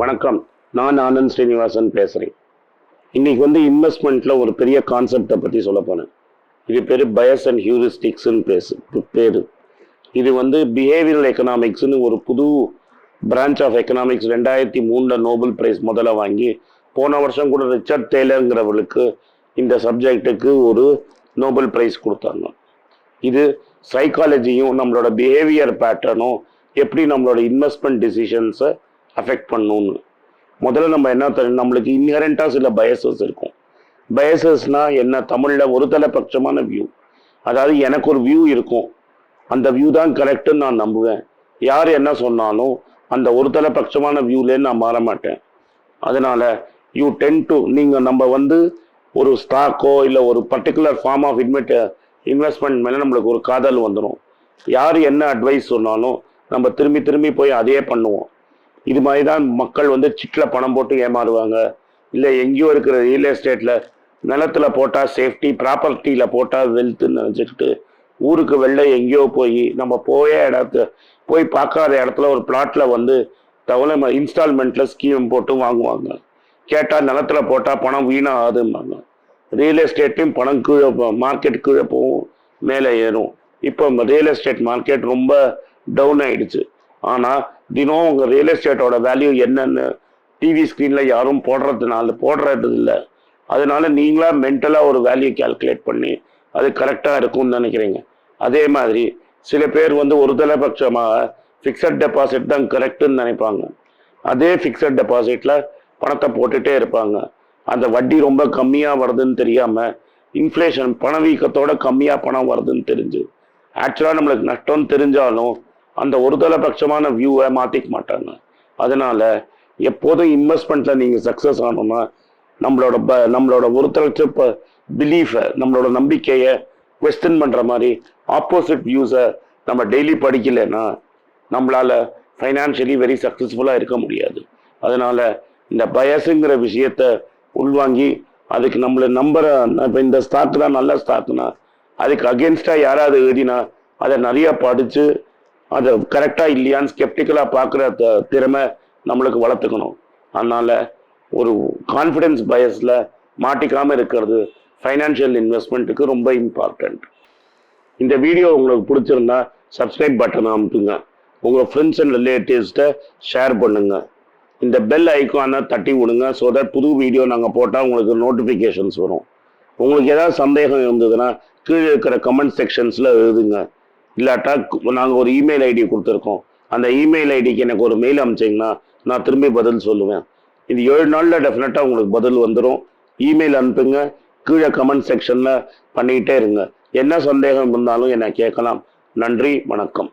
வணக்கம். நான் ஆனந்த் ஸ்ரீனிவாசன் பேசுகிறேன். இன்னைக்கு இன்வெஸ்ட்மெண்ட்டில் ஒரு பெரிய கான்செப்டை பற்றி சொல்ல போனேன். இது பேர் பயஸ் அண்ட் ஹியூரிஸ்டிக்ஸ்ன்னு பேர். இது பிஹேவியரல் எக்கனாமிக்ஸ்னு ஒரு புது branch of economics 2003 Nobel prize முதல்ல வாங்கி போன வருஷம் கூட ரிச்சர்ட் டேலருங்கிறவர்களுக்கு இந்த சப்ஜெக்டுக்கு ஒரு நோபல் பிரைஸ் கொடுத்தாங்க. இது சைக்காலஜியும் நம்மளோட பிஹேவியர் பேட்டர்னும் எப்படி நம்மளோட இன்வெஸ்ட்மெண்ட் டிசிஷன்ஸை அஃபெக்ட் பண்ணணும்னு. முதல்ல நம்ம என்ன நம்மளுக்கு இன்ஹரண்டாக சில பயசஸ் இருக்கும். பயசஸ்னா என்ன? தமிழில் ஒரு தலைப்பட்சமான வியூ. அதாவது எனக்கு ஒரு வியூ இருக்கும், அந்த வியூ தான் கரெக்டுன்னு நான் நம்புவேன். யார் என்ன சொன்னாலும் அந்த ஒரு தலைப்பட்சமான வியூலேருந்து நான் மாற மாட்டேன். அதனால யூ டென் டு நம்ம ஒரு ஸ்டாக்கோ இல்லை ஒரு பர்டிகுலர் ஃபார்ம் ஆஃப் இன்வெஸ்ட்மெண்ட் மேலே நம்மளுக்கு ஒரு காதல் வந்துடும். யார் என்ன அட்வைஸ் சொன்னாலும் நம்ம திரும்பி திரும்பி போய் அதையே பண்ணுவோம். இது மாதிரி தான் மக்கள் சிட்டில் பணம் போட்டு ஏமாறுவாங்க. இல்லை எங்கேயோ இருக்கிற ரியல் எஸ்டேட்டில் நிலத்தில் போட்டால் சேஃப்டி, ப்ராப்பர்ட்டியில் போட்டால் வெல்த்துன்னு நினச்சிக்கிட்டு ஊருக்கு வெளில எங்கேயோ போய் நம்ம போய் பார்க்காத இடத்துல ஒரு பிளாட்டில் தவளை இன்ஸ்டால்மெண்ட்டில் ஸ்கீம் போட்டு வாங்குவாங்க. கேட்டால் நிலத்தில் போட்டால் பணம் வீணாக ஆகுதும்பாங்க. ரியல் எஸ்டேட்லையும் பணம் கீழே மார்க்கெட் கீழே போகும், மேலே ஏறும். இப்போ ரியல் எஸ்டேட் மார்க்கெட் ரொம்ப டவுன் ஆயிடுச்சு. ஆனால் தினம் உங்கள் ரியல் எஸ்டேட்டோட வேல்யூ என்னன்னு டிவி ஸ்க்ரீனில் யாரும் போடுறது இல்லை. அதனால நீங்களா மென்டலாக ஒரு வேல்யூ கால்குலேட் பண்ணி அது கரெக்டாக இருக்கும்னு நினைக்கிறீங்க. அதே மாதிரி சில பேர் ஒரு தலைபட்சமாக ஃபிக்ஸட் டெபாசிட் தான் கரெக்டுன்னு நினைப்பாங்க. அதே ஃபிக்ஸட் டெபாசிட்டில் பணத்தை போட்டுகிட்டே இருப்பாங்க. அந்த வட்டி ரொம்ப கம்மியாக வருதுன்னு தெரியாமல் இன்ஃப்ளேஷன் பணவீக்கத்தோட கம்மியாக பணம் வருதுன்னு தெரிஞ்சு ஆக்சுவலாக நம்மளுக்கு நஷ்டம்னு தெரிஞ்சாலும் அந்த ஒரு தலைபட்சமான வியூவை மாற்றிக்க மாட்டாங்க. அதனால எப்போதும் இன்வெஸ்ட்மெண்ட்டில் நீங்கள் சக்ஸஸ் ஆகணும்னா நம்மளோட ஒரு தலைச்ச பிலீஃபை, நம்மளோட நம்பிக்கையை குவெஸ்டன் பண்ணுற மாதிரி ஆப்போசிட் வியூஸை நம்ம டெய்லி படிக்கலைன்னா நம்மளால் ஃபைனான்ஷியலி வெரி சக்ஸஸ்ஃபுல்லாக இருக்க முடியாது. அதனால் இந்த பயஸுங்கிற விஷயத்த உள்வாங்கி அதுக்கு இப்போ இந்த ஸ்டாக் தான் நல்ல ஸ்டாக்னா அதுக்கு அகேன்ஸ்டாக யாராவது எழுதினா அதை நிறையா படித்து அதை கரெக்டாக இல்லையான்னு ஸ்கெப்டிக்கலாக பார்க்குற திறமை நம்மளுக்கு வளர்த்துக்கணும். அதனால் ஒரு கான்ஃபிடென்ஸ் பயஸில் மாட்டிக்காமல் இருக்கிறது ஃபைனான்ஷியல் இன்வெஸ்ட்மெண்ட்டுக்கு ரொம்ப இம்பார்ட்டண்ட். இந்த வீடியோ உங்களுக்கு பிடிச்சிருந்தா சப்ஸ்கிரைப் பட்டனை அமுத்துங்க. உங்கள் ஃப்ரெண்ட்ஸ் அண்ட் ரிலேட்டிவ்ஸ்கிட்ட ஷேர் பண்ணுங்கள். இந்த பெல் ஐக்கானை தட்டி விடுங்க. ஸோ தட் புது வீடியோ நாங்கள் போட்டால் உங்களுக்கு நோட்டிஃபிகேஷன்ஸ் வரும். உங்களுக்கு ஏதாவது சந்தேகம் இருந்ததுன்னா கீழே இருக்கிற கமெண்ட் செக்ஷன்ஸில் எழுதுங்க. இல்லாட்டா நாங்கள் ஒரு இமெயில் ஐடி கொடுத்துருக்கோம். அந்த இமெயில் ஐடிக்கு எனக்கு ஒரு மெயில் அனுப்பிச்சிங்கன்னா நான் திரும்பி பதில் சொல்லுவேன். இது 7 நாளில் டெஃபினட்டாக உங்களுக்கு பதில் வந்துடும். இமெயில் அனுப்புங்க. கீழே கமெண்ட் செக்ஷனில் பண்ணிக்கிட்டே இருங்க. என்ன சந்தேகம் இருந்தாலும் என்னை கேட்கலாம். நன்றி, வணக்கம்.